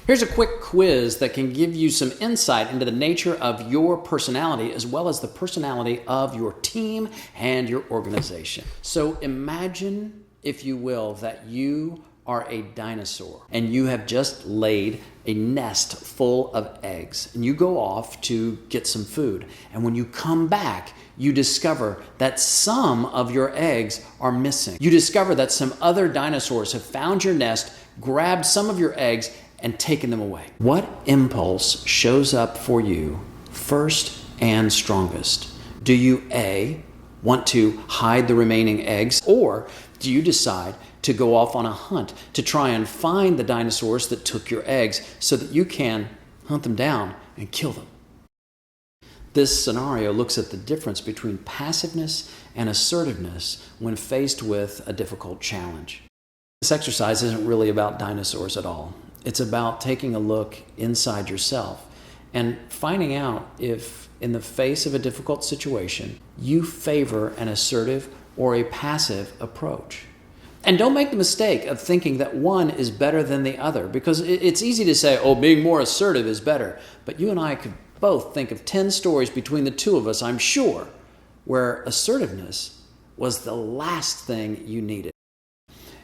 Here's a quick quiz that can give you some insight into the nature of your personality as well as the personality of your team and your organization. So imagine, if you will, that you are a dinosaur and you have just laid a nest full of eggs and you go off to get some food. And when you come back, you discover that some of your eggs are missing. You discover that some other dinosaurs have found your nest, grabbed some of your eggs, and taken them away. What impulse shows up for you first and strongest? Do you A, want to hide the remaining eggs, or do you decide to go off on a hunt to try and find the dinosaurs that took your eggs so that you can hunt them down and kill them? This scenario looks at the difference between passiveness and assertiveness when faced with a difficult challenge. This exercise isn't really about dinosaurs at all. It's about taking a look inside yourself and finding out if, in the face of a difficult situation, you favor an assertive or a passive approach. And don't make the mistake of thinking that one is better than the other, because it's easy to say, oh, being more assertive is better. But you and I could both think of 10 stories between the two of us, I'm sure, where assertiveness was the last thing you needed.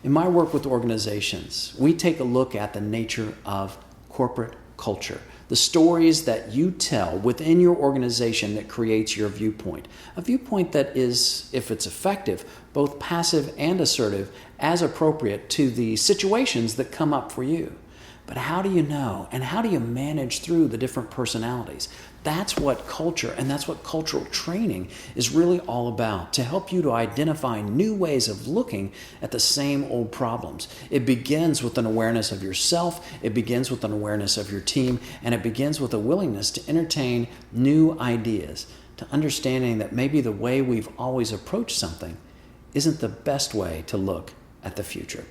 In my work with organizations, we take a look at the nature of corporate culture, the stories that you tell within your organization that creates your viewpoint. A viewpoint that is, if it's effective, both passive and assertive as appropriate to the situations that come up for you. But how do you know, and how do you manage through the different personalities? That's what culture and that's what cultural training is really all about, to help you to identify new ways of looking at the same old problems. It begins with an awareness of yourself, it begins with an awareness of your team, and it begins with a willingness to entertain new ideas, to understanding that maybe the way we've always approached something isn't the best way to look at the future.